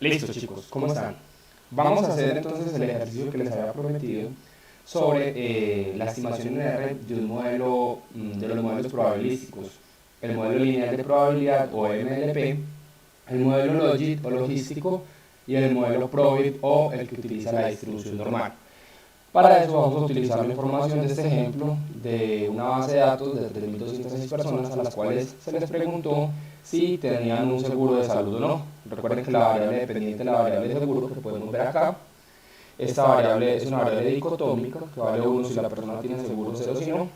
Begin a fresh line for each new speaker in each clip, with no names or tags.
Listo, chicos, ¿cómo están? Vamos a hacer entonces el ejercicio que les había prometido sobre la estimación en R de un modelo, de los modelos probabilísticos, el modelo lineal de probabilidad o MLP, el modelo logit o logístico y el modelo probit o el que utiliza la distribución normal. Para eso vamos a utilizar la información de este ejemplo de una base de datos de 3.206 personas a las cuales se les preguntó si tenían un seguro de salud o no. Recuerden que la variable dependiente de la variable de seguro que podemos ver acá, esta variable es una variable dicotómica que vale 1 si la persona tiene seguro, 0 si no,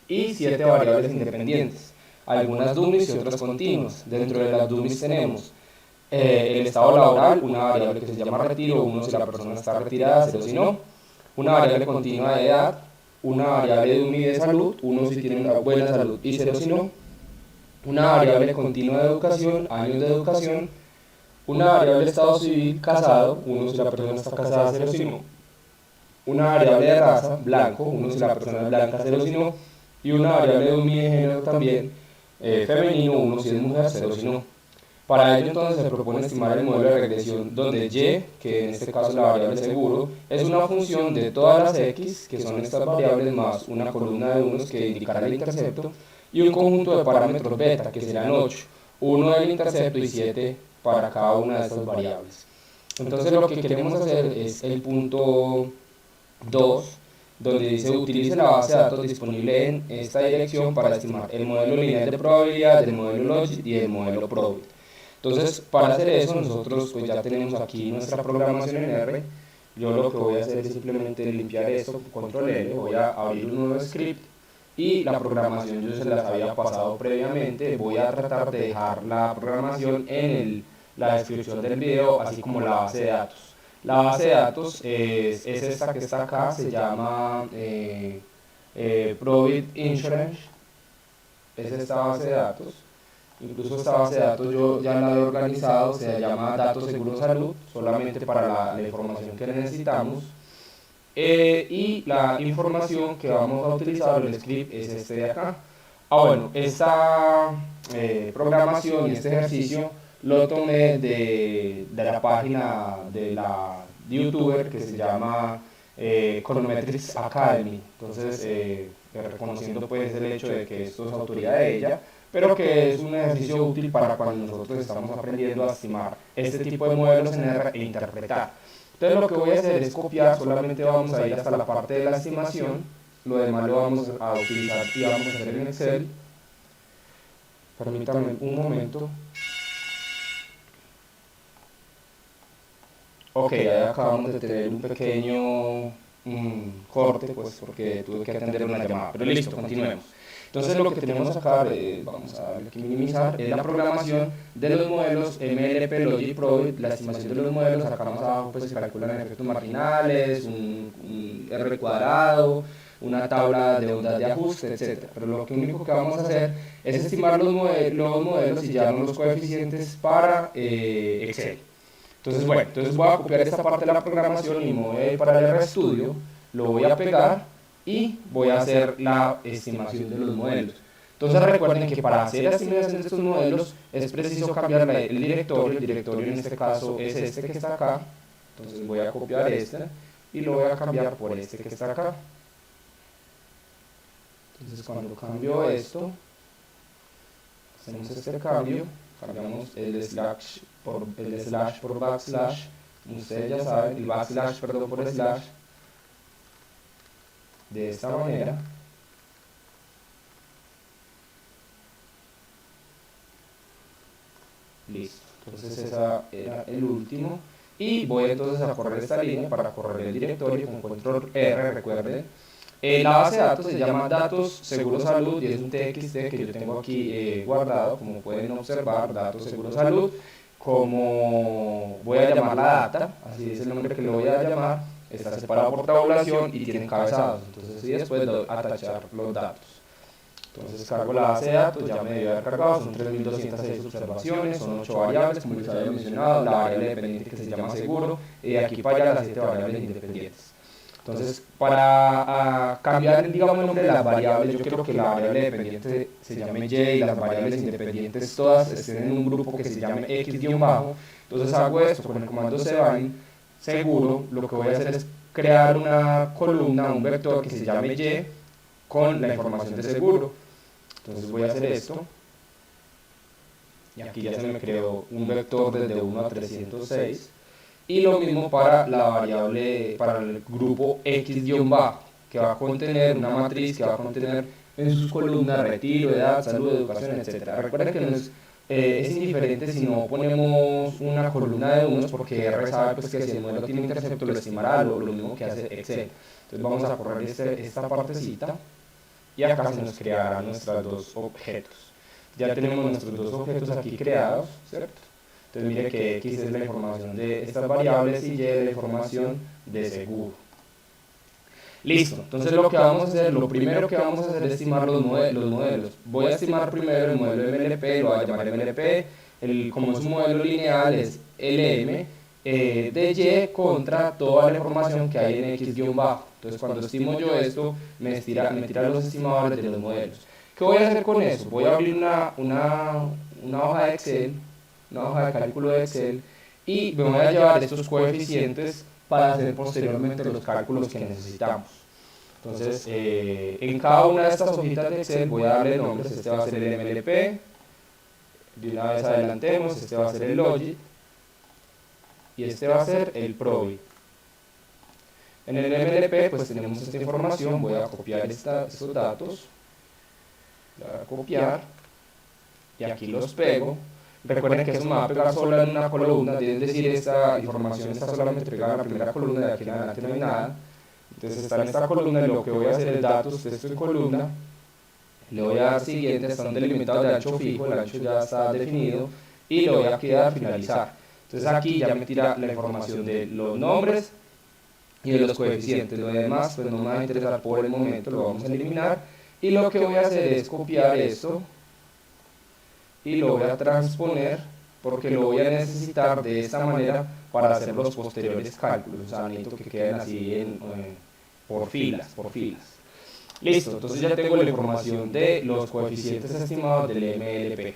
y 7 variables independientes, algunas dummies y otras continuas. Dentro de las dummies tenemos el estado laboral, una variable que se llama retiro, 1 si la persona está retirada, 0 si no, una variable continua de edad, una variable de unidad de salud, 1 si tiene una buena salud y 0 si no, una variable continua de educación, años de educación, una variable de estado civil, casado, 1 si la persona está casada, 0 si no, una variable de raza, blanco, 1 si la persona es blanca, 0 si no, y una variable de unidad de género también, femenino, 1 si es mujer, 0 si no. Para ello entonces se propone estimar el modelo de regresión donde y, que en este caso es la variable seguro, es una función de todas las x, que son estas variables, más una columna de unos que indicará el intercepto, y un conjunto de parámetros beta, que serán 8, 1 del intercepto y 7 para cada una de estas variables. Entonces lo que queremos hacer es el punto 2, donde dice utilice la base de datos disponible en esta dirección para estimar el modelo lineal de probabilidad, el modelo logit y el modelo probit. Entonces, para hacer eso, nosotros pues ya tenemos aquí nuestra programación en R. Yo lo que voy a hacer es simplemente limpiar esto, control L, voy a abrir un nuevo script y la programación yo se las había pasado previamente. Voy a tratar de dejar la programación en la descripción del video, así como la base de datos. La base de datos es esta que está acá, se llama Probit Insurance, es esta base de datos. Incluso esta base de datos yo ya la he organizado, se llama Datos Seguros Salud, solamente para la información que necesitamos. Y la información que vamos a utilizar, el script, es este de acá. Bueno, esta programación y este ejercicio lo tomé de la página de la youtuber que se llama Econometrics Academy. Entonces, reconociendo pues el hecho de que esto es autoría de ella, pero que es un ejercicio útil para cuando nosotros estamos aprendiendo a estimar este tipo de modelos en R e interpretar. Entonces lo que voy a hacer es copiar, solamente vamos a ir hasta la parte de la estimación, lo demás lo vamos a utilizar y vamos a hacer en Excel. Permítanme un momento. Ok, ahí acabamos de tener un pequeño corte, pues porque tuve que atender una llamada, pero listo, continuemos. Entonces lo que tenemos acá, vamos a darle aquí minimizar, es la programación de los modelos MLP, Logit, Probit, la estimación de los modelos. Acá más abajo pues se calculan efectos marginales, un R cuadrado, una tabla de ondas de ajuste, etc. Pero lo único que vamos a hacer es estimar los modelos y llevarnos los coeficientes para Excel. Entonces bueno, voy a copiar esta parte de la programación y me voy a ir para el RStudio, lo voy a pegar y voy a hacer la estimación de los modelos. Entonces recuerden que para hacer la estimación de estos modelos es preciso cambiar el directorio en este caso es este que está acá. Entonces voy a copiar este y lo voy a cambiar por este que está acá. Entonces cuando cambio esto, hacemos este cambio, cambiamos el slash por backslash, ustedes ya saben, el backslash, perdón, por slash, de esta manera. Listo, entonces ese era el último y voy entonces a correr esta línea para correr el directorio con control R, recuerden. La base de datos se llama Datos Seguros Salud y es un TXT que yo tengo aquí guardado, como pueden observar, Datos Seguros Salud. Como voy a llamar la data, así es el nombre que le voy a llamar, está separado por tabulación y tiene encabezados. Entonces, y después doy a tachar los datos. Entonces cargo la base de datos, ya me debe haber cargado, son 3.206 observaciones, son 8 variables, como les había mencionado, la variable dependiente que se llama seguro, y de aquí para allá las 7 variables independientes. Entonces, para cambiar, digamos, el nombre de las variables, yo quiero que la variable dependiente se llame Y y las variables independientes todas estén en un grupo que se llame X-bajo. Entonces hago esto con el comando cbind seguro. Lo que voy a hacer es crear una columna, un vector que se llame y con la información de seguro. Entonces voy a hacer esto. Y aquí ya se me creó un vector desde 1 a 306. Y lo mismo para la variable, para el grupo x-bajo, que va a contener una matriz que va a contener en sus columnas retiro, edad, salud, educación, etc. Recuerden que es indiferente si no ponemos una columna de unos, porque R sabe pues, que si el modelo tiene intercepto lo estimará, lo mismo que hace Excel. Entonces vamos a correr esta partecita y acá se nos crearán nuestros dos objetos. Ya tenemos nuestros dos objetos aquí creados, ¿cierto? Entonces mire que X es la información de estas variables y Y es la información de seguro. Listo, entonces lo que vamos a hacer, lo primero que vamos a hacer es estimar los modelos. Voy a estimar primero el modelo MLP, lo voy a llamar MLP, como su modelo lineal es LM de Y contra toda la información que hay en X-bajo. Entonces cuando estimo yo esto, me tira los estimadores de los modelos. ¿Qué voy a hacer con eso? Voy a abrir una hoja de Excel, una hoja de cálculo de Excel, y me voy a llevar estos coeficientes para hacer posteriormente los cálculos que necesitamos. Entonces, en cada una de estas hojitas de Excel voy a darle nombres. Este va a ser el MLP, de una vez adelantemos, este va a ser el Logit, y este va a ser el Probit. En el MLP pues tenemos esta información, voy a copiar estos datos, voy a copiar, y aquí los pego. Recuerden que eso me va a pegar solo en una columna, es decir, esta información está solamente pegada en la primera columna, de aquí en adelante no hay nada. Entonces está en esta columna y lo que voy a hacer es datos, texto en columna, le voy a dar siguiente, están delimitados de ancho fijo, el ancho ya está definido, y le voy a quedar finalizar. Entonces aquí ya me tira la información de los nombres y de los coeficientes. Lo demás pues no me va a interesar por el momento, lo vamos a eliminar, y lo que voy a hacer es copiar esto y lo voy a transponer, porque lo voy a necesitar de esta manera para hacer los posteriores cálculos. O sea, necesito que queden así por filas. Listo, entonces ya tengo la información de los coeficientes estimados del MLP.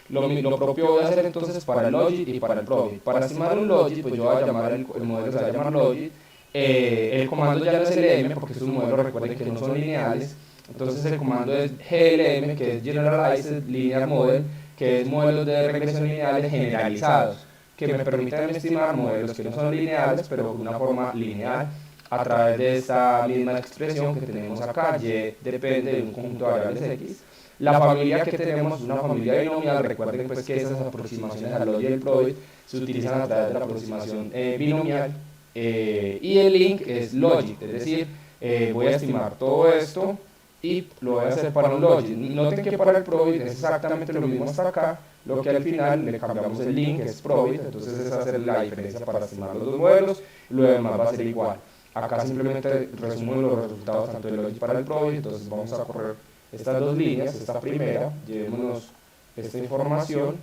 Lo propio voy a hacer entonces para el Logit y para el Probit. Para estimar un Logit, pues yo voy a llamar el modelo, se va a llamar Logit. El comando ya no es LM, porque estos modelos recuerden que no son lineales. Entonces el comando es GLM, que es Generalized Linear Model, que es modelos de regresión lineales generalizados, que me permiten estimar modelos que no son lineales, pero de una forma lineal, a través de esta misma expresión que tenemos acá. Y depende de un conjunto de variables X. La familia que tenemos es una familia binomial. Recuerden pues que esas aproximaciones al Logit y el Probit se utilizan a través de la aproximación binomial, y el link es Logit, es decir, voy a estimar todo esto y lo voy a hacer para un Logit. Noten que para el Probit es exactamente lo mismo hasta acá, lo que al final le cambiamos el link, que es Probit. Entonces esa va a ser la diferencia para estimar los dos modelos, lo demás va a ser igual. Acá simplemente resumo los resultados tanto del Logit para el Probit. Entonces vamos a correr estas dos líneas, esta primera, llevémonos esta información,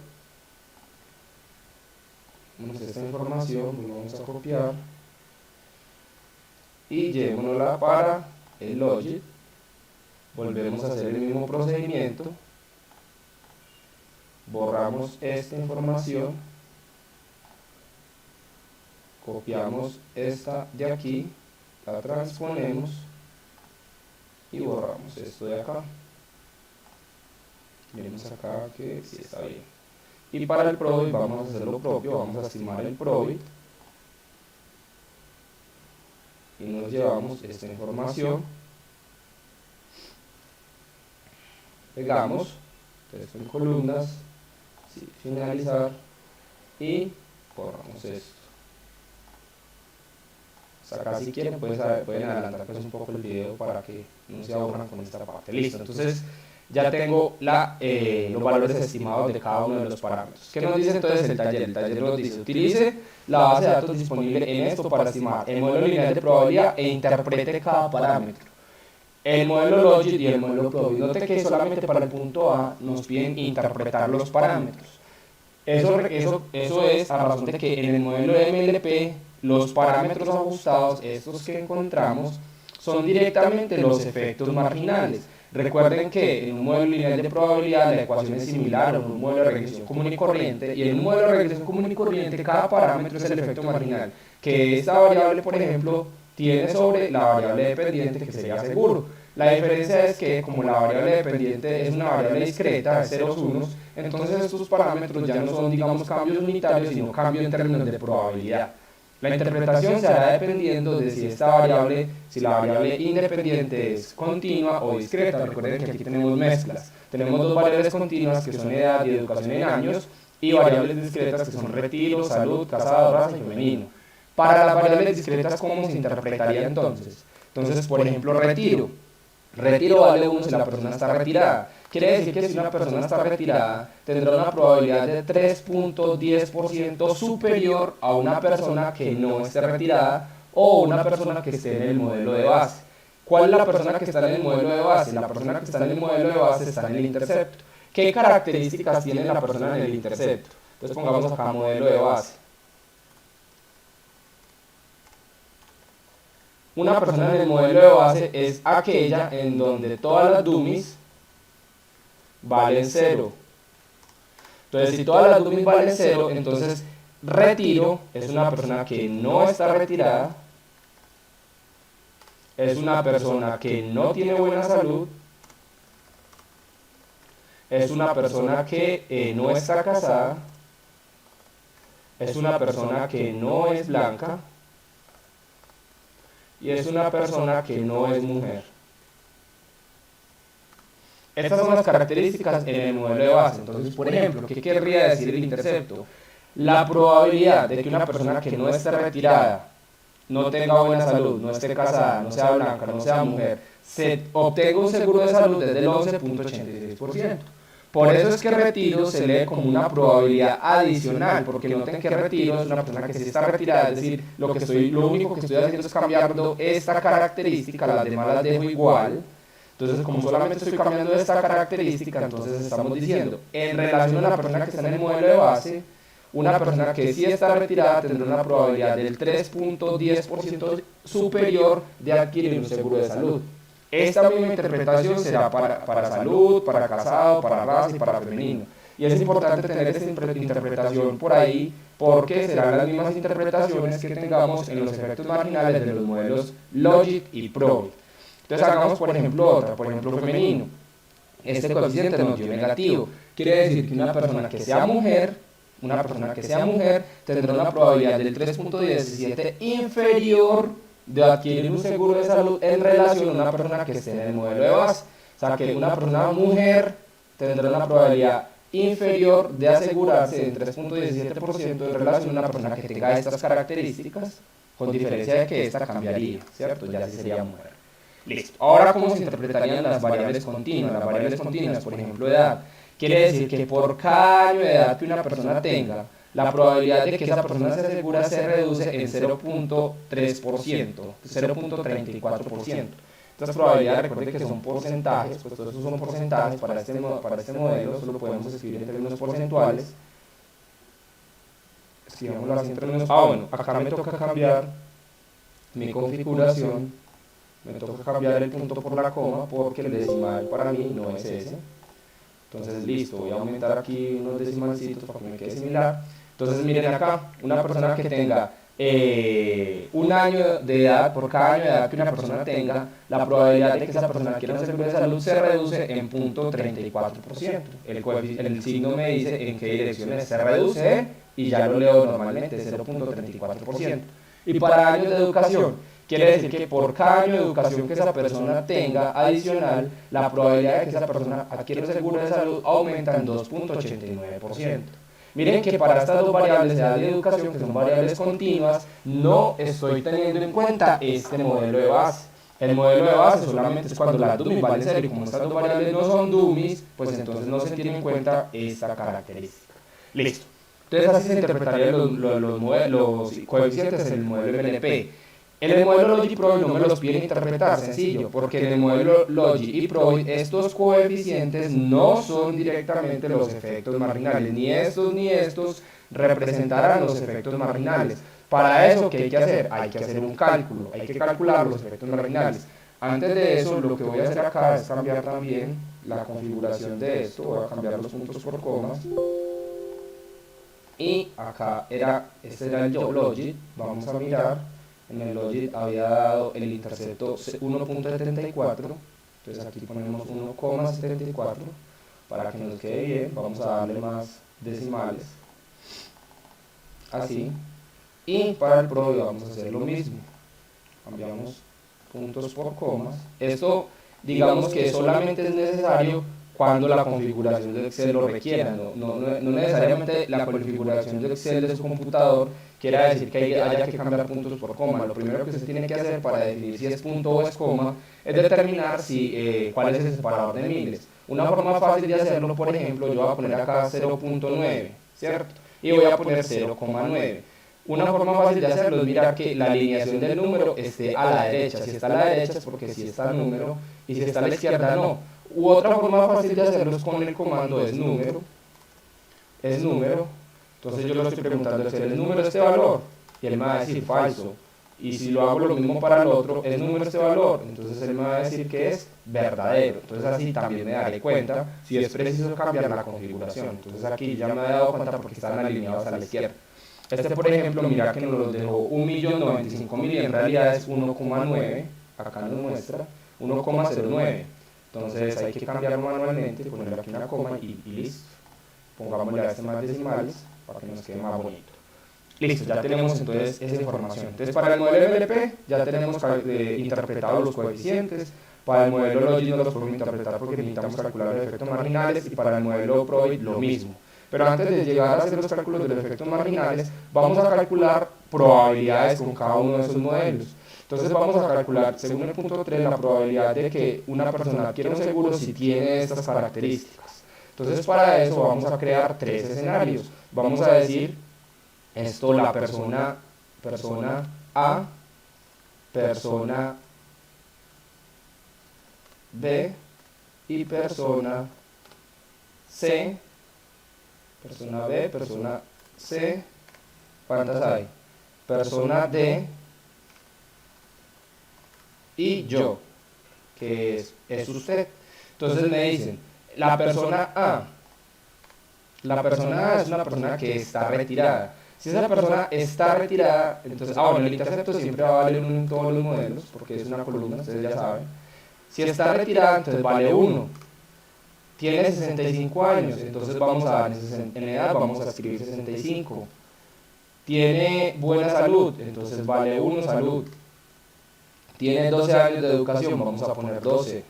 vamos a copiar y llevémosla para el Logit. Volvemos a hacer el mismo procedimiento, borramos esta información, copiamos esta de aquí, la transponemos y borramos esto de acá. Miremos acá que sí está bien. Y para el Probit vamos a hacer lo propio, vamos a estimar el Probit y nos llevamos esta información, pegamos, texto en columnas, sí, finalizar, y borramos esto. Acá si quieren pueden adelantar pues un poco el video para que no se aburran con esta parte. Listo, entonces ya tengo los valores estimados de cada uno de los parámetros. ¿Qué nos dice entonces el taller? El taller nos dice: utilice la base de datos disponible en esto para estimar el modelo lineal de probabilidad e interprete cada parámetro. El modelo Logit y el modelo Probit. Note que solamente para el punto A nos piden interpretar los parámetros. Eso es a razón de que en el modelo MLP los parámetros ajustados, estos que encontramos, son directamente los efectos marginales. Recuerden que en un modelo lineal de probabilidad la ecuación es similar a un modelo de regresión común y corriente, y en un modelo de regresión común y corriente cada parámetro es el efecto marginal que esta variable, por ejemplo, tiene sobre la variable dependiente, que sería seguro. La diferencia es que como la variable dependiente es una variable discreta, es ceros unos, entonces estos parámetros ya no son, digamos, cambios unitarios, sino cambios en términos de probabilidad. La interpretación se hará dependiendo de si esta variable, si la variable independiente es continua o discreta. Recuerden que aquí tenemos mezclas. Tenemos dos variables continuas que son edad y educación en años, y variables discretas que son retiro, salud, casado, raza y femenino. Para las variables discretas, ¿cómo se interpretaría entonces? Entonces, por ejemplo, retiro. Retiro vale 1 si la persona está retirada. Quiere decir que si una persona está retirada, tendrá una probabilidad de 3.10% superior a una persona que no esté retirada o una persona que esté en el modelo de base. ¿Cuál es la persona que está en el modelo de base? La persona que está en el modelo de base está en el intercepto. ¿Qué características tiene la persona en el intercepto? Entonces pongamos acá modelo de base. Una persona en el modelo de base es aquella en donde todas las dummies valen 0. Entonces, si todas las dummies valen 0, entonces retiro es una persona que no está retirada, es una persona que no tiene buena salud, es una persona que no está casada, es una persona que no es blanca, y es una persona que no es mujer. Estas son las características en el modelo de base. Entonces, por ejemplo, ¿qué querría decir el intercepto? La probabilidad de que una persona que no esté retirada, no tenga buena salud, no esté casada, no sea blanca, no sea mujer, se obtenga un seguro de salud es del 11.86%. Por eso es que retiro se lee como una probabilidad adicional, porque noten que retiro es una persona que sí está retirada, es decir, lo único que estoy haciendo es cambiando esta característica, las demás las dejo igual. Entonces, como solamente estoy cambiando esta característica, entonces estamos diciendo, en relación a una persona que está en el modelo de base, una persona que sí está retirada tendrá una probabilidad del 3.10% superior de adquirir un seguro de salud. Esta misma interpretación será para salud, para casado, para raza y para femenino. Y es importante tener esta interpretación por ahí, porque serán las mismas interpretaciones que tengamos en los efectos marginales de los modelos Logic y Probit. Entonces hagamos por ejemplo otra, por ejemplo femenino. Este coeficiente nos dio negativo. Quiere decir que una persona que sea mujer tendrá una probabilidad del 3.17 inferior de adquirir un seguro de salud en relación a una persona que esté en el modelo de base. O sea que una persona mujer tendrá una probabilidad inferior de asegurarse del 3.17% en relación a una persona que tenga estas características, con diferencia de que esta cambiaría, ¿cierto? Ya sí sería mujer. Listo. Ahora, ¿cómo se interpretarían las variables continuas? Las variables continuas, por ejemplo, edad. Quiere decir que por cada año de edad que una persona tenga, la probabilidad de que esa persona se asegura se reduce en 0.3%, 0.34%. Estas probabilidades, recuerden que son porcentajes, pues todos estos son porcentajes para este modelo, solo podemos escribir en términos porcentuales. Escribámoslo así en términos... bueno, acá me toca cambiar mi configuración, me toca cambiar el punto por la coma, porque el decimal para mí no es ese. Entonces, listo, voy a aumentar aquí unos decimalcitos para que me quede similar. Entonces, miren acá, una persona que tenga un año de edad, por cada año de edad que una persona tenga, la probabilidad de que esa persona quiera un seguro de salud se reduce en 0.34%. El signo me dice en qué direcciones se reduce y ya lo leo normalmente, 0.34%. Y para años de educación, quiere decir que por cada año de educación que esa persona tenga adicional, la probabilidad de que esa persona adquiera un seguro de salud aumenta en 2.89%. Miren que para estas dos variables de edad y educación, que son variables continuas, no estoy teniendo en cuenta este modelo de base. El modelo de base solamente es cuando las dummies valen 0, y como estas dos variables no son dummies, pues entonces no se tiene en cuenta esta característica. Listo. Entonces así se interpretarían los coeficientes en el modelo MNP. En el modelo Logic y Probit no me los piden interpretar, sencillo, porque en el modelo Logic y Probit estos coeficientes no son directamente los efectos marginales, ni estos representarán los efectos marginales. Para eso, ¿qué hay que hacer? Hay que hacer un cálculo, hay que calcular los efectos marginales. Antes de eso, lo que voy a hacer acá es cambiar también la configuración de esto. Voy a cambiar los puntos por comas. Y acá este era el logit. Vamos a mirar. En el logit había dado el intercepto 1.74. Entonces aquí ponemos 1,74 para que nos quede bien. Vamos a darle más decimales. Así. Y para el PROVI vamos a hacer lo mismo. Cambiamos puntos por comas. Esto, digamos que solamente es necesario cuando la configuración de Excel lo requiera. No necesariamente la configuración de Excel de su computador quiera decir que haya que cambiar puntos por coma. Lo primero que se tiene que hacer para definir si es punto o es coma es determinar cuál es el separador de miles. Una forma fácil de hacerlo, por ejemplo, yo voy a poner acá 0.9, ¿cierto? Y voy a poner 0,9. Una forma fácil de hacerlo es mirar que la alineación del número esté a la derecha. Si está a la derecha es porque sí está el número, y si está a la izquierda no. U otra forma fácil de hacerlo es con el comando es número. Entonces yo le estoy preguntando, ¿es número este valor? Y él me va a decir falso. Y si lo hago lo mismo para el otro, ¿es número este valor? Entonces él me va a decir que es verdadero. Entonces así también me daré cuenta si es preciso cambiar la configuración. Entonces aquí ya me he dado cuenta porque están alineados a la izquierda. Este, por ejemplo, mira que nos lo dejó 1.095.000 y en realidad es 1,9. Acá nos muestra 1,09. Entonces hay que cambiarlo manualmente, ponerle aquí una coma y listo. Pongámosle a este más decimales para que nos quede más bonito. Listo, ya tenemos entonces esa información. Entonces para el modelo MLP ya tenemos interpretados los coeficientes. Para el modelo Logit no los podemos interpretar porque necesitamos calcular los efectos marginales, y para el modelo PROVIT lo mismo. Pero antes de llegar a hacer los cálculos de los efectos marginales, vamos a calcular probabilidades con cada uno de esos modelos. Entonces vamos a calcular, según el punto 3, la probabilidad de que una persona adquiera un seguro si tiene estas características. Entonces para eso vamos a crear tres escenarios. Vamos a decir esto, la persona A, persona B y persona C. Persona B, persona C, ¿cuántas hay? Persona D y yo, que es usted. Entonces me dicen, la persona A es una persona que está retirada. Si esa persona está retirada, entonces, bueno, el intercepto siempre va a valer 1 en todos los modelos, porque es una columna, ustedes ya saben. Si está retirada, entonces vale 1. Tiene 65 años, entonces vamos a dar en edad, vamos a escribir 65. Tiene buena salud, entonces vale 1 salud. Tiene 12 años de educación, vamos a poner 12.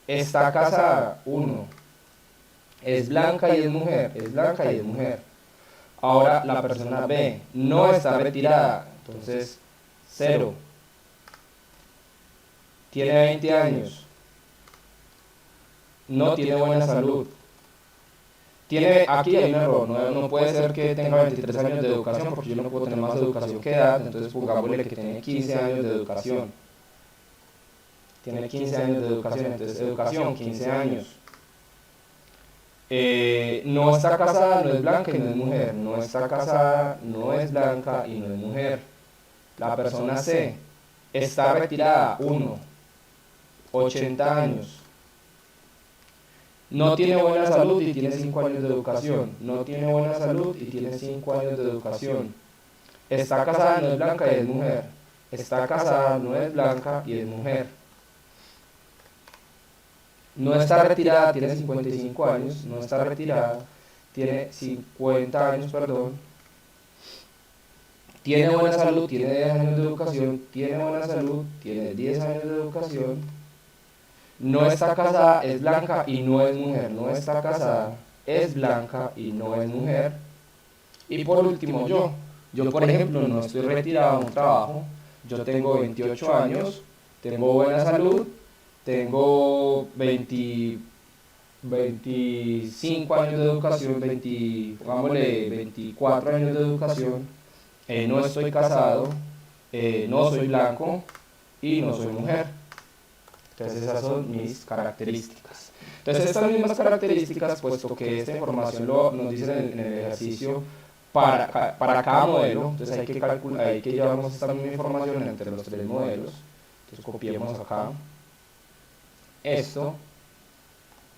Está casada, 1. Es blanca y es mujer, Ahora la persona B no está retirada, entonces 0. Tiene 20 años. No tiene buena salud. Aquí hay un error, no puede ser que tenga 23 años de educación porque yo no puedo tener más educación que edad, entonces pongámosle que tiene 15 años de educación. Tiene 15 años de educación, entonces educación, 15 años. No está casada, no es blanca y no es mujer. No está casada, no es blanca y no es mujer. La persona C está retirada, 1. 80 años. No tiene buena salud y tiene 5 años de educación. No tiene buena salud y tiene 5 años de educación. Está casada, no es blanca y es mujer. Está casada, no es blanca y es mujer. No está retirada, tiene 55 años. No está retirada, tiene 50 años, perdón. Tiene buena salud, tiene 10 años de educación. Tiene buena salud, tiene 10 años de educación. No está casada, es blanca y no es mujer. No está casada, es blanca y no es mujer. Y por último yo por ejemplo no estoy retirado de un trabajo. Yo tengo 28 años, tengo buena salud, tengo 25 años de educación, pongámosle 24 años de educación. No estoy casado, no soy blanco y no soy mujer. Entonces esas son mis características. Entonces estas mismas características, puesto que esta información nos dice en el ejercicio para cada modelo, entonces hay que llevarnos esta misma información entre los tres modelos. Entonces copiemos acá esto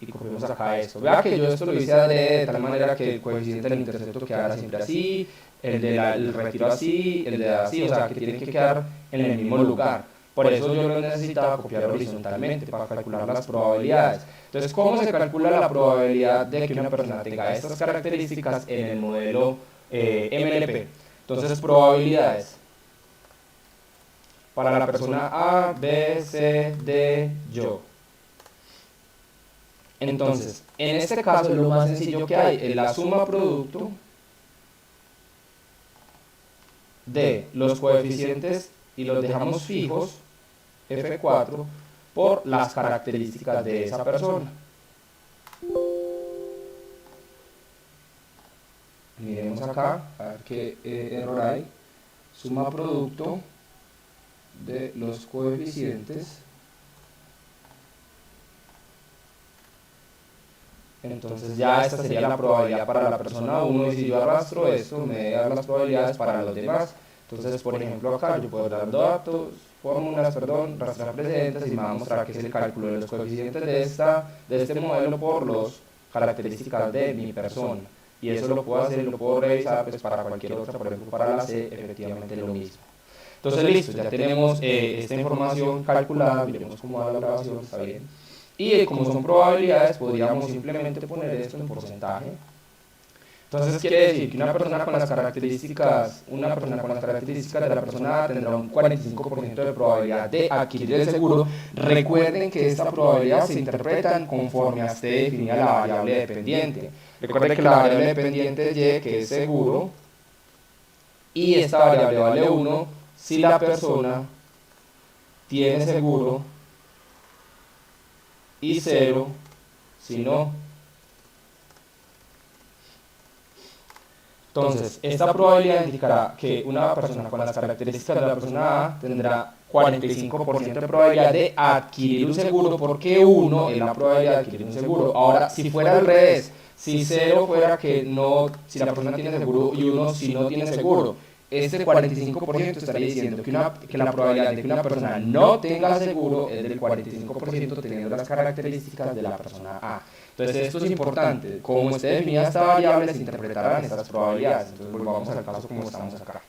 y copiemos acá esto. Vea que yo esto lo hice de tal manera que el coeficiente del intercepto quedara siempre así, el retiro así, el de así, o sea que tienen que quedar en el mismo lugar. Por eso yo lo necesitaba copiar horizontalmente para calcular las probabilidades. Entonces, ¿cómo se calcula la probabilidad de que una persona tenga estas características en el modelo MLP? Entonces, probabilidades para la persona A, B, C, D, yo. Entonces, en este caso lo más sencillo que hay es la suma producto de los coeficientes y los dejamos fijos, F4, por las características de esa persona. Miremos acá, a ver qué error hay. Suma producto de los coeficientes. Entonces ya esta sería la probabilidad para la persona 1 y si yo arrastro esto me debe dar las probabilidades para los demás. Entonces, por ejemplo, acá yo puedo dar datos, fórmulas, perdón, rastrear precedentes y me va a mostrar que es el cálculo de los coeficientes de este modelo por las características de mi persona. Y eso lo puedo hacer, lo puedo revisar pues, para cualquier otra, por ejemplo, para la C, efectivamente lo mismo. Entonces, listo, ya tenemos esta información calculada, miremos cómo va la grabación, está bien. Y como son probabilidades, podríamos simplemente poner esto en porcentaje. Entonces quiere decir que una persona con las características de la persona A tendrá un 45% de probabilidad de adquirir el seguro. Recuerden que esta probabilidad se interpreta conforme esté definida la variable dependiente. Recuerden que la variable dependiente es Y, que es seguro, y esta variable vale 1 si la persona tiene seguro y 0 si no. Entonces, esta probabilidad indicará que una persona con las características de la persona A tendrá 45% de probabilidad de adquirir un seguro, porque 1 es la probabilidad de adquirir un seguro. Ahora, si fuera al revés, si 0 fuera que no, si la persona tiene seguro y 1 si no tiene seguro, este 45% estaría diciendo que la probabilidad de que una persona no tenga seguro es del 45% teniendo las características de la persona A. Entonces esto es importante, como esté definida esta variable se interpretarán estas probabilidades. Entonces volvamos al caso como estamos acá.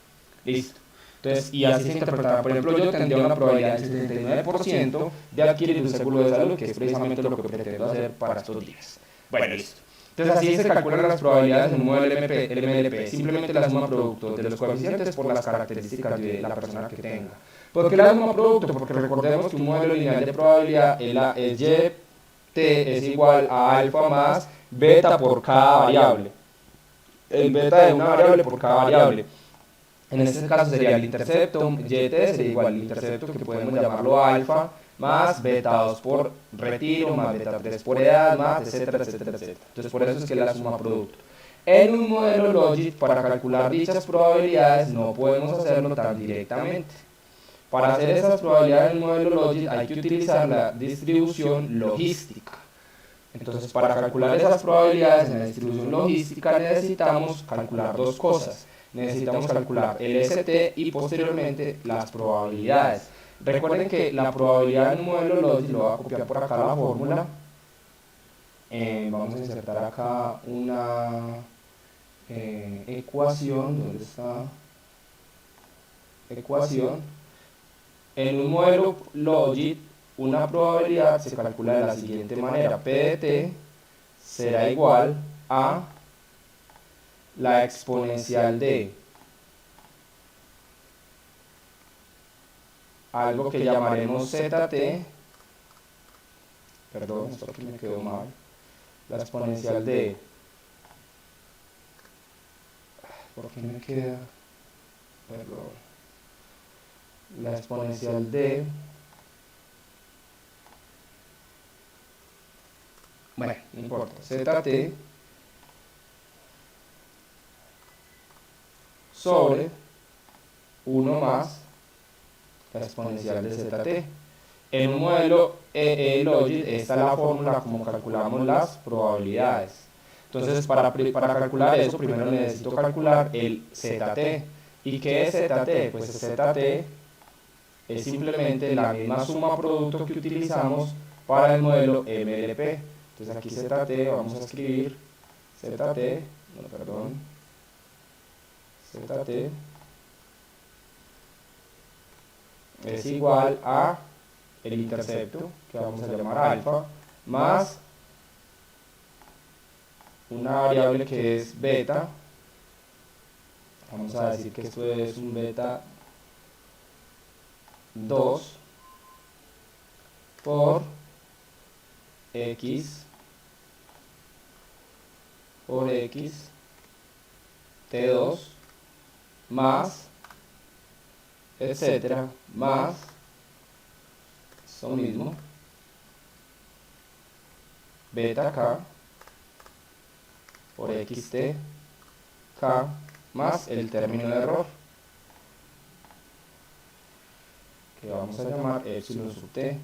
Listo. Entonces, y así se interpretará. Por ejemplo, yo tendría una probabilidad del 79% de adquirir un seguro de salud, que es precisamente lo que pretendo hacer para estos días. Bueno, listo. Entonces así se calculan las probabilidades en un modelo MLP, simplemente la suma producto de los coeficientes por las características de la persona que tenga. ¿Por qué la suma producto? Porque recordemos que un modelo lineal de probabilidad es Y t es igual a alfa más beta por cada variable. El beta de una variable por cada variable. En este caso sería el intercepto, yt sería igual al intercepto, que podemos llamarlo alfa, más beta 2 por retiro, más beta 3 por edad, más etcétera, etcétera, etcétera. Entonces por eso es que la suma producto. En un modelo Logit, para calcular dichas probabilidades, no podemos hacerlo tan directamente. Para hacer esas probabilidades en el modelo Logit hay que utilizar la distribución logística. Entonces, para calcular esas probabilidades en la distribución logística necesitamos calcular dos cosas. Necesitamos calcular el ST y posteriormente las probabilidades. Recuerden que la probabilidad en un modelo Logit, lo voy a copiar por acá la fórmula. Vamos a insertar acá una ecuación. ¿Dónde está? Ecuación. En un modelo Logit, una probabilidad se calcula de la siguiente manera: P de t será igual a la exponencial de algo que llamaremos zt, perdón, esto aquí me quedó mal, la exponencial de, ¿por qué me queda? Perdón, la exponencial de, bueno, no importa, zt sobre 1 más la exponencial de zt. En un modelo Logit, esta es la fórmula como calculamos las probabilidades. Entonces, para calcular eso, primero necesito calcular el zt. ¿Y qué es zt? Pues zt es simplemente la misma suma producto que utilizamos para el modelo MLP. Entonces aquí ZT, vamos a escribir ZT, no, perdón, ZT es igual a el intercepto, que vamos a llamar alfa, más una variable que es beta. Vamos a decir que esto es un beta 2 por x t2 más etcétera más eso mismo beta k por xt k más el término de error que vamos a llamar epsilon sub t. En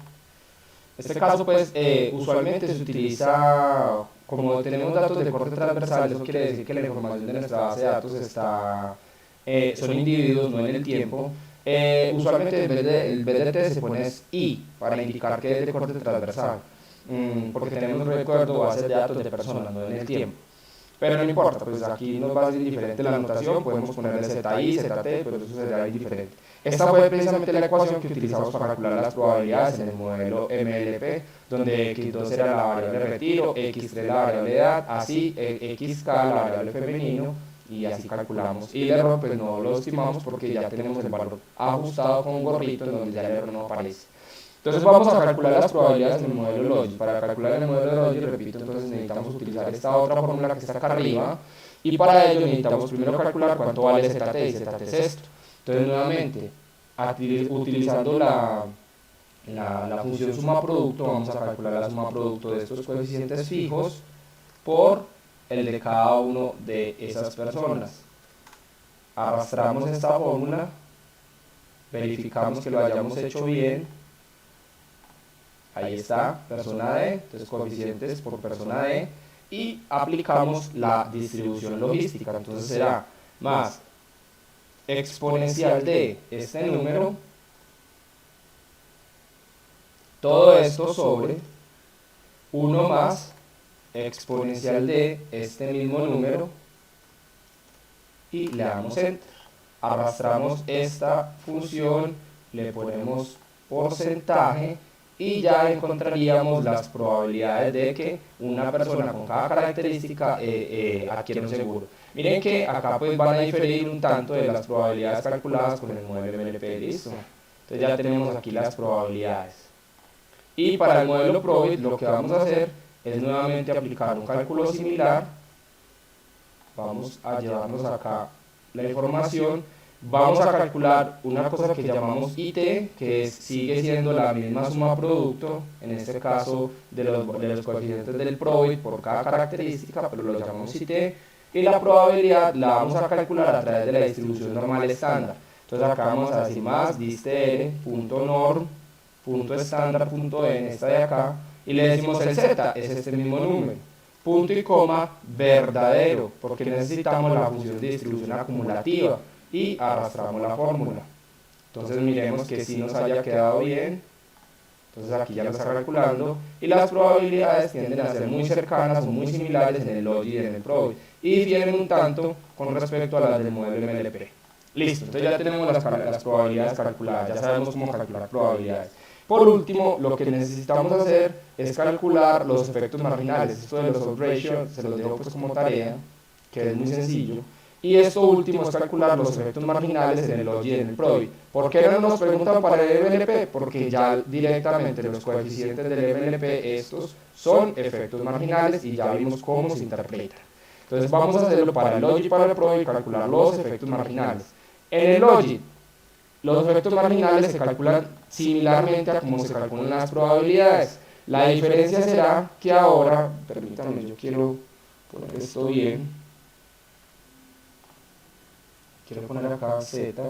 este caso, pues, usualmente se utiliza, como tenemos datos de corte transversal, eso quiere decir que la información de nuestra base de datos son individuos, no en el tiempo. Usualmente el BDT se pone es I para indicar que es de corte transversal, porque tenemos recuerdo bases de datos de personas, no en el tiempo. Pero no importa, pues aquí nos va a ser indiferente la anotación, podemos ponerle ZI, ZT, pero eso será indiferente. Esta fue precisamente la ecuación que utilizamos para calcular las probabilidades en el modelo MLP, donde X2 era la variable retiro, X3 la variable edad, así XK la variable femenino, y así calculamos. Y el error pues no lo estimamos porque ya tenemos el valor ajustado con un gorrito en donde ya el error no aparece. Entonces vamos a calcular las probabilidades en el modelo Logi. Para calcular el modelo Logi, repito, entonces necesitamos utilizar esta otra fórmula que está acá arriba, y para ello necesitamos primero calcular cuánto vale ZT, y ZT es esto. Entonces nuevamente, utilizando la función suma producto, vamos a calcular la suma producto de estos coeficientes fijos por el de cada uno de esas personas. Arrastramos esta fórmula, verificamos que lo hayamos hecho bien. Ahí está, persona D, entonces coeficientes por persona D, y aplicamos la distribución logística. Entonces será más exponencial de este número, todo esto sobre 1 más exponencial de este mismo número, y le damos enter. Arrastramos esta función, le ponemos porcentaje, y ya encontraríamos las probabilidades de que una persona con cada característica adquiera un seguro. Miren que acá pues van a diferir un tanto de las probabilidades calculadas con el modelo MLP, listo. Entonces ya tenemos aquí las probabilidades. Y para el modelo Probit lo que vamos a hacer es nuevamente aplicar un cálculo similar. Vamos a llevarnos acá la información. Vamos a calcular una cosa que llamamos IT, que sigue siendo la misma suma producto, en este caso de los coeficientes del Probit por cada característica, pero lo llamamos IT, y la probabilidad la vamos a calcular a través de la distribución normal estándar. Entonces acá vamos a decir más distl.norm.estándar.n, esta de acá, y le decimos el z, es este mismo número, punto y coma verdadero, porque necesitamos la función de distribución acumulativa, y arrastramos la fórmula. Entonces miremos que si nos haya quedado bien. Entonces aquí ya lo está calculando, y las probabilidades tienden a ser muy cercanas o muy similares en el Logi y en el Probit, y difieren un tanto con respecto a las del modelo MLP. Listo, entonces ya tenemos las probabilidades calculadas, ya sabemos cómo calcular probabilidades. Por último, lo que necesitamos hacer es calcular los efectos marginales. Esto de los odds ratio se los dejo pues como tarea, que es muy sencillo. Y esto último es calcular los efectos marginales en el Logi y en el Probit. ¿Por qué no nos preguntan para el MLP? Porque ya directamente los coeficientes del MLP estos son efectos marginales y ya vimos cómo se interpreta. Entonces vamos a hacerlo para el Logi y para el Probit, calcular los efectos marginales. En el Logi, los efectos marginales se calculan similarmente a como se calculan las probabilidades. La diferencia será que ahora, permítanme, yo quiero poner esto bien. Quiero poner acá Z,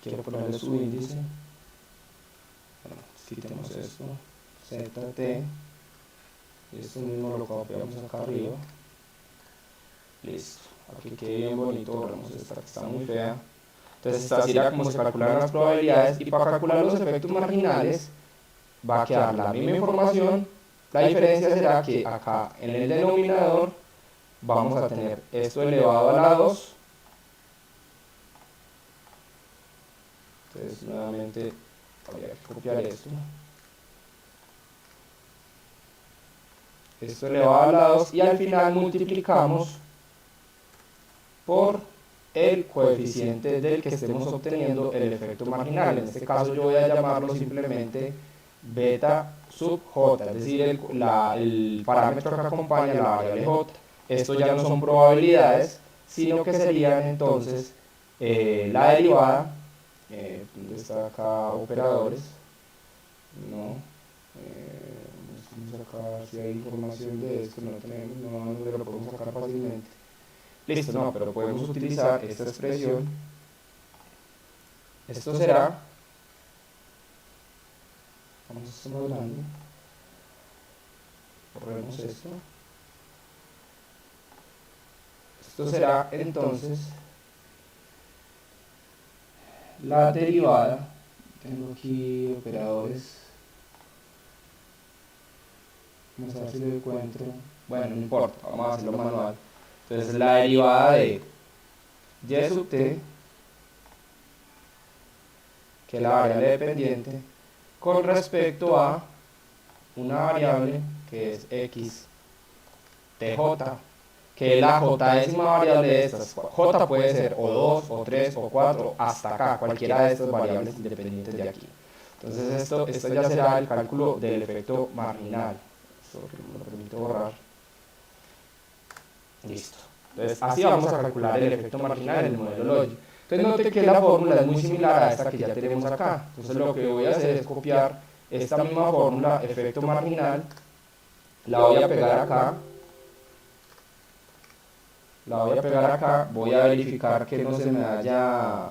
quiero ponerle su índice, bueno, quitemos esto, ZT, y esto mismo lo copiamos acá arriba, listo, aquí quede bien bonito, borramos esta que está muy fea, Entonces así era como se calculan las probabilidades, y para calcular los efectos marginales va a quedar la misma información. La diferencia será que acá en el denominador vamos a tener esto elevado a la 2. Entonces nuevamente habría que copiar esto elevado a la 2, y al final multiplicamos por el coeficiente del que estemos obteniendo el efecto marginal. En este caso yo voy a llamarlo simplemente beta sub j, es decir, el parámetro que acompaña la variable j. Esto ya no son probabilidades, sino que serían entonces la derivada, ¿dónde está acá operadores? No, vamos a sacar si hay información de esto, no tenemos, no lo podemos sacar fácilmente. Listo, no, pero podemos utilizar esta expresión. Esto será, vamos a modelando, borremos esto. Esto será entonces la derivada. Tengo aquí operadores. Vamos a ver si lo encuentro. Bueno, no importa, vamos a hacerlo manual. Entonces la derivada de y sub t, que es la variable dependiente, con respecto a una variable que es x tj, que es la j-ésima variable de estas. J puede ser o 2, o 3, o 4, hasta acá, cualquiera de estas variables independientes de aquí. Entonces esto ya será el cálculo del efecto marginal. Esto me lo permito borrar. Listo. Entonces así vamos a calcular el efecto marginal en el modelo lógico. Entonces note que la fórmula es muy similar a esta que ya tenemos acá. Entonces lo que voy a hacer es copiar esta misma fórmula, efecto marginal, la voy a pegar acá. La voy a pegar acá, voy a verificar que no se me haya,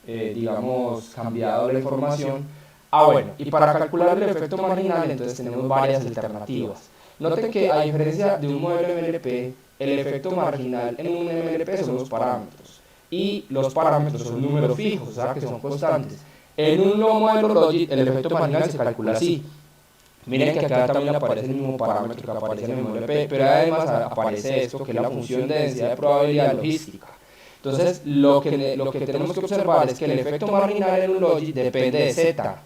digamos, cambiado la información. Bueno, y para calcular el efecto marginal entonces tenemos varias alternativas. Noten que a diferencia de un modelo MLP, el efecto marginal en un MLP son los parámetros, y los parámetros son números fijos, o sea que son constantes. En un nuevo modelo Logit el efecto marginal se calcula así. Miren que acá también aparece el mismo parámetro que aparece en el modelo P, pero además aparece esto que es la función de densidad de probabilidad logística. Entonces, lo que tenemos que observar es que el efecto marginal en un logit depende de z,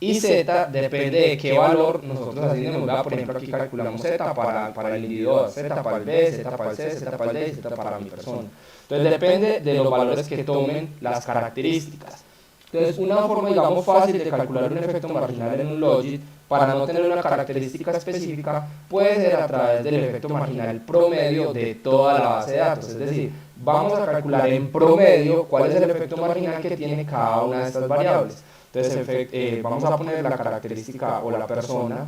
y z depende de qué valor nosotros haciendo. Por ejemplo, aquí calculamos z para el individuo A, z para el B, z para el C, z para el D y z para mi persona. Entonces, depende de los valores que tomen las características. Entonces, una forma, digamos, fácil de calcular un efecto marginal en un logit, para no tener una característica específica, puede ser a través del efecto marginal promedio de toda la base de datos. Es decir, vamos a calcular en promedio cuál es el efecto marginal que tiene cada una de estas variables. Entonces, vamos a poner la característica o la persona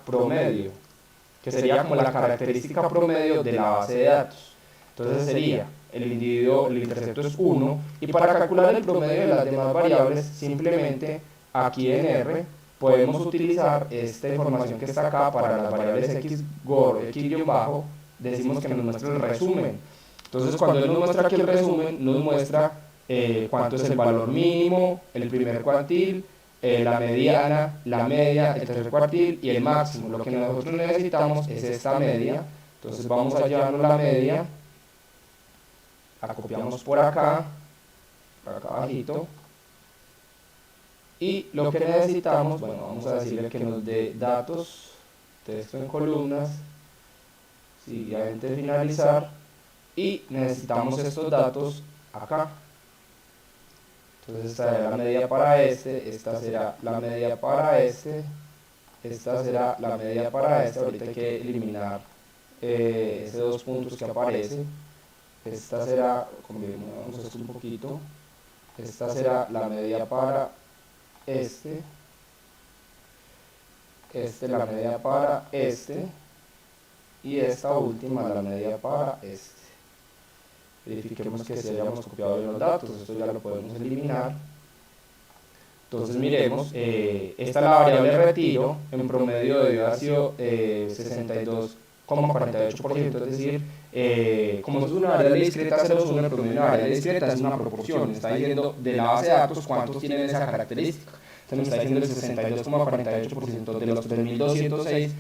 promedio, que sería como la característica promedio de la base de datos. Entonces sería el individuo, el intercepto es 1, y para calcular el promedio de las demás variables, simplemente aquí en R podemos utilizar esta información que está acá para las variables x gordo, x bajo, decimos que nos muestra el resumen. Entonces cuando él nos muestra aquí el resumen, nos muestra cuánto es el valor mínimo, el primer cuartil, la mediana, la media, el tercer cuartil y el máximo. Lo que nosotros necesitamos es esta media. Entonces vamos a llevarnos la media, la copiamos por acá abajito, y lo que necesitamos, bueno, vamos a decirle que nos dé datos, texto en columnas, siguiente finalizar, y necesitamos estos datos acá. Entonces esta será la media para esta será la media para esta será la media para ahorita hay que eliminar esos dos puntos que aparecen. Esta será, vamos a esto un poquito, esta será la media para la media para y esta última la media para Verifiquemos que si hayamos copiado bien los datos, esto ya lo podemos eliminar. Entonces miremos, esta es la variable retiro, en promedio debió haber sido 62 0,48%, es decir, como es una variable discreta 0,1, el promedio de una variable discreta es una proporción, está diciendo de la base de datos cuántos tienen esa característica. Entonces me está diciendo el 62,48% de los 3.206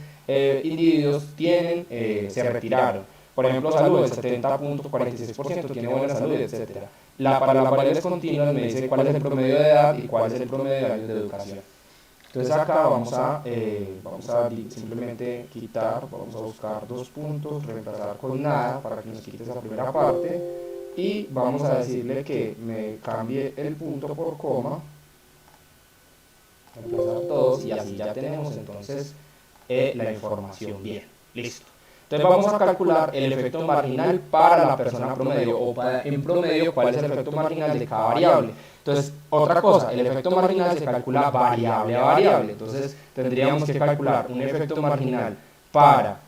individuos se retiraron. Por ejemplo, salud, el 70,46% tiene buena salud, etc. Para las variables continuas me dice cuál es el promedio de edad y cuál es el promedio de años de educación. Entonces acá vamos a simplemente vamos a buscar dos puntos, reemplazar con nada para que nos quite esa primera parte y vamos a decirle que me cambie el punto por coma, reemplazar todos y así ya tenemos entonces la información bien, listo. Entonces vamos a calcular el efecto marginal para la persona promedio o en promedio cuál es el efecto marginal de cada variable. Entonces, otra cosa, el efecto marginal se calcula variable a variable. Entonces tendríamos que calcular un efecto marginal para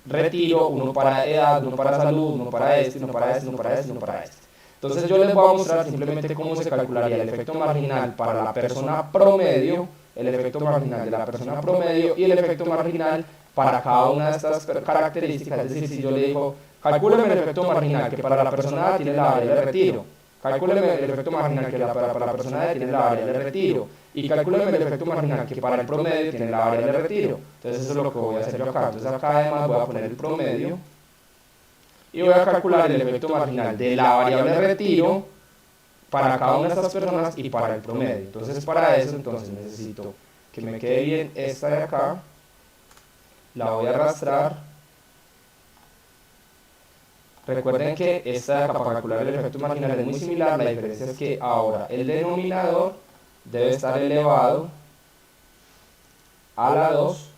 retiro, uno para edad, uno para salud, uno para este, uno para este, uno para este, uno para este. Entonces yo les voy a mostrar simplemente cómo se calcularía el efecto marginal para la persona promedio, el efecto marginal de la persona promedio y el efecto marginal para cada una de estas características. Es decir, si yo le digo, calcúleme el efecto marginal que para la persona A tiene la variable de retiro, calcúleme el efecto marginal que para la persona D tiene la variable de retiro y calcúleme el efecto marginal que para el promedio tiene la variable de retiro. Entonces eso es lo que voy a hacer yo acá. Entonces acá además voy a poner el promedio y voy a calcular el efecto marginal de la variable de retiro para cada una de estas personas y para el promedio. Entonces para eso necesito que me quede bien esta de acá, la voy a arrastrar. Recuerden que esta de acá para calcular el efecto marginal es muy similar, la diferencia es que ahora el denominador debe estar elevado a la 2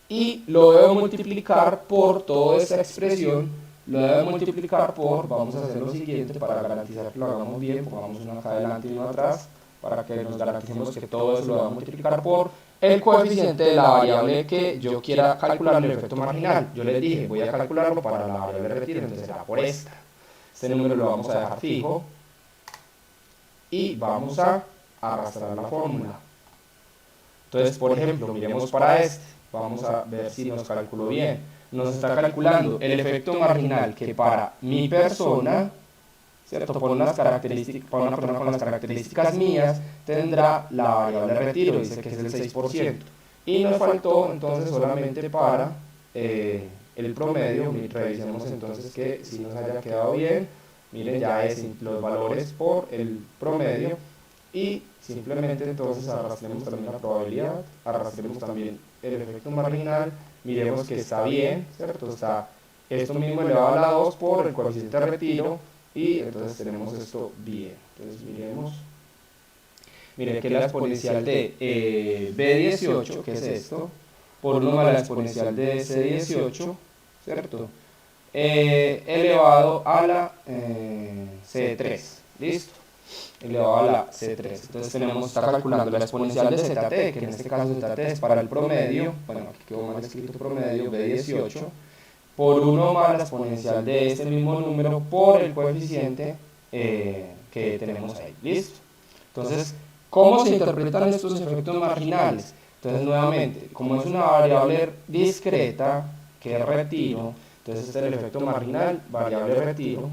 y lo debo multiplicar por toda esta expresión, lo debo multiplicar por, vamos a hacer lo siguiente para garantizar que lo hagamos bien, pongamos uno acá adelante y uno atrás, para que nos garanticemos que todo eso lo debo multiplicar por el coeficiente de la variable que yo quiera calcular el efecto marginal. Yo les dije, voy a calcularlo para la variable de retiro, entonces será por esta. Este número lo vamos a dejar fijo y vamos a arrastrar la fórmula. Entonces, por ejemplo, miremos para este, vamos a ver si nos calculó bien. Nos está calculando el efecto marginal que para mi persona, ¿cierto? Por unas características, para una persona con las características mías, tendrá la variable de retiro, dice que es el 6%. Y nos faltó entonces solamente para el promedio, revisemos entonces que si nos haya quedado bien, miren ya es los valores por el promedio y simplemente entonces arrastremos también la probabilidad, arrastremos también el efecto marginal, miremos que está bien, ¿cierto? Está esto mismo elevado a la 2 por el coeficiente de retiro y entonces tenemos esto bien. Entonces miremos, miren que la exponencial de B18, que es esto, por 1 más la exponencial de C18, ¿cierto? Elevado a la C3, ¿listo? Elevado a la C3. Entonces está calculando la exponencial de ZT, que en este caso ZT es para el promedio, bueno, aquí quedó mal escrito promedio, B18, por 1 más la exponencial de este mismo número por el coeficiente que tenemos ahí, ¿listo? Entonces, ¿cómo se interpretan estos efectos marginales? Entonces, nuevamente, como es una variable discreta, que es retiro, entonces este es el efecto marginal, variable retiro.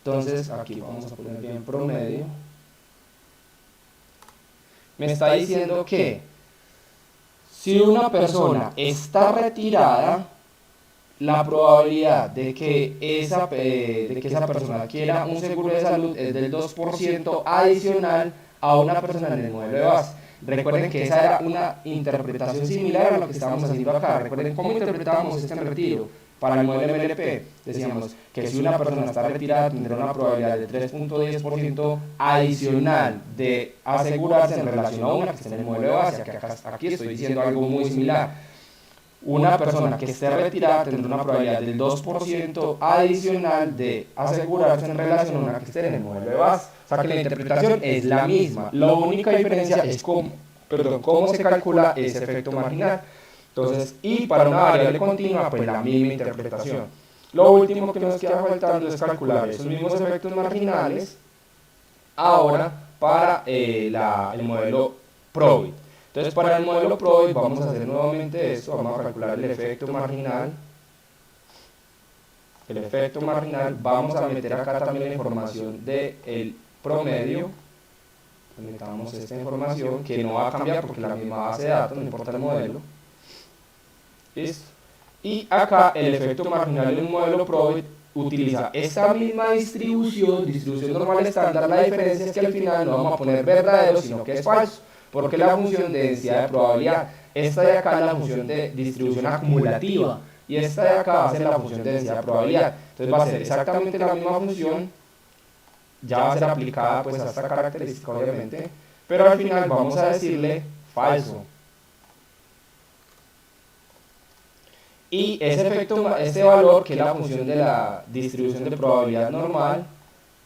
Entonces, aquí vamos a poner bien promedio. Me está diciendo que si una persona está retirada, la probabilidad de que esa persona quiera un seguro de salud es del 2% adicional a una persona en el modelo de base. Recuerden que esa era una interpretación similar a lo que estábamos haciendo acá. Recuerden cómo interpretábamos este retiro para el modelo MLP. Decíamos que si una persona está retirada tendrá una probabilidad de 3.10% adicional de asegurarse en relación a una que está en el modelo de base. Aquí estoy diciendo algo muy similar. Una persona que esté retirada tendrá una probabilidad del 2% adicional de asegurarse en relación a una que esté en el modelo de base. O sea que la interpretación es la misma. La única diferencia es cómo se calcula ese efecto marginal. Entonces, y para una variable continua, pues la misma interpretación. Lo último que nos queda faltando es calcular esos mismos efectos marginales Ahora, para el modelo Probit. Entonces, para el modelo Probit vamos a hacer nuevamente esto, vamos a calcular el efecto marginal. El efecto marginal, vamos a meter acá también la información del promedio. Metamos esta información que no va a cambiar porque la misma base de datos, no importa el modelo. ¿Listo? Y acá el efecto marginal de un modelo Probit utiliza esta misma distribución normal estándar. La diferencia es que al final no vamos a poner verdadero, sino que es falso, porque la función de densidad de probabilidad, esta de acá es la función de distribución acumulativa, y esta de acá va a ser la función de densidad de probabilidad. Entonces va a ser exactamente la misma función, ya va a ser aplicada pues a esta característica obviamente, pero al final vamos a decirle falso. Y ese efecto, este valor, que es la función de la distribución de probabilidad normal,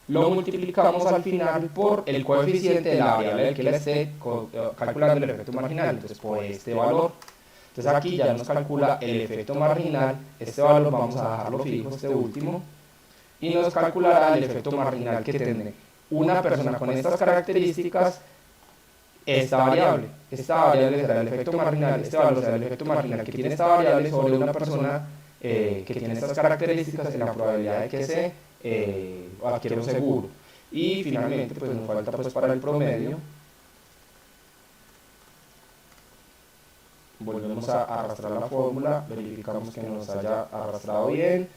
lo multiplicamos al final por el coeficiente de la variable del que le esté calculando el efecto marginal, entonces por este valor. Entonces aquí ya nos calcula el efecto marginal, este valor vamos a dejarlo fijo, este último, y nos calculará el efecto marginal que tendrá una persona con estas características. Esta variable será el efecto marginal, este valor será el efecto marginal que tiene esta variable sobre una persona que tiene estas características en la probabilidad de que se adquiera un seguro. Y finalmente pues nos falta pues para el promedio, volvemos a arrastrar la fórmula, verificamos que nos haya arrastrado bien,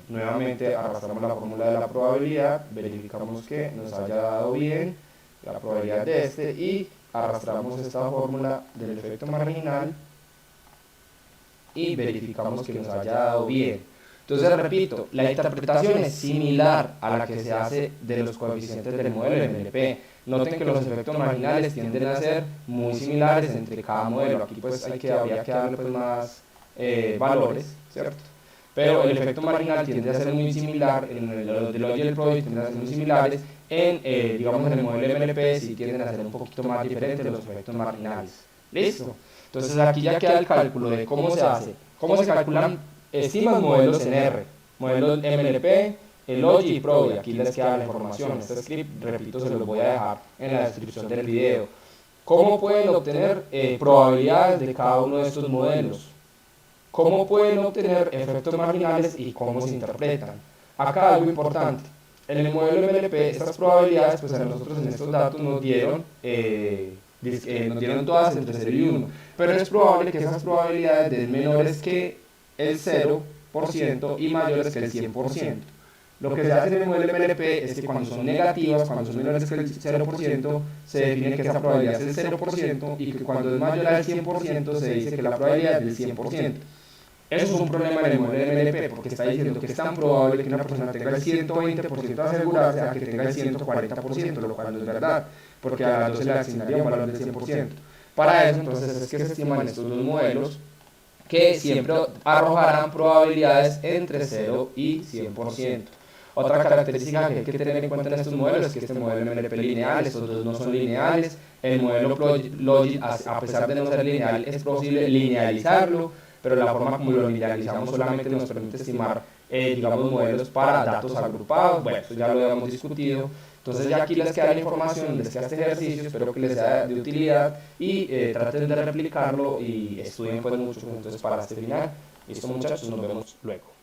nuevamente arrastramos la fórmula de la probabilidad, verificamos que nos haya dado bien la probabilidad de este y arrastramos esta fórmula del efecto marginal y verificamos que nos haya dado bien. Entonces repito, la interpretación es similar a la que se hace de los coeficientes del modelo MLP. Noten que los efectos marginales tienden a ser muy similares entre cada modelo. Aquí pues habría que darle pues más valores, ¿cierto? Pero el efecto marginal tiende a ser muy similar, en el del y el Probit tienden a ser muy similares, digamos en el modelo MLP sí tienden a ser un poquito más diferentes los efectos marginales. ¿Listo? Entonces aquí ya queda el cálculo de cómo se hace, cómo se calculan estimas modelos en R, modelos MLP, Logi y Probit. Aquí les queda la información. Este script, repito, se los voy a dejar en la descripción del video. ¿Cómo pueden obtener probabilidades de cada uno de estos modelos? ¿Cómo pueden obtener efectos marginales y cómo se interpretan? Acá algo importante. En el modelo MLP, estas probabilidades, pues a nosotros en estos datos nos dieron todas entre 0 y 1. Pero es probable que esas probabilidades den menores que el 0% y mayores que el 100%. Lo que se hace en el modelo MLP es que cuando son negativas, cuando son menores que el 0%, se define que esa probabilidad es el 0% y que cuando es mayor al 100% se dice que la probabilidad es del 100%. Eso es un problema en el modelo MLP porque está diciendo que es tan probable que una persona tenga el 120% de asegurarse a que tenga el 140%, lo cual no es verdad, porque a las dos se le asignaría un valor del 100%. Para eso, entonces, es que se estiman estos dos modelos que siempre arrojarán probabilidades entre 0 y 100%. Otra característica que hay que tener en cuenta en estos modelos es que este modelo MLP es lineal, estos dos no son lineales. El modelo Logit, a pesar de no ser lineal, es posible linealizarlo, pero la forma como lo linealizamos solamente nos permite estimar, digamos, modelos para datos agrupados. Bueno, eso ya lo habíamos discutido. Entonces ya aquí les queda la información, les queda este ejercicio, espero que les sea de utilidad y traten de replicarlo y estudien pues mucho entonces para este final. Listo muchachos, nos vemos luego.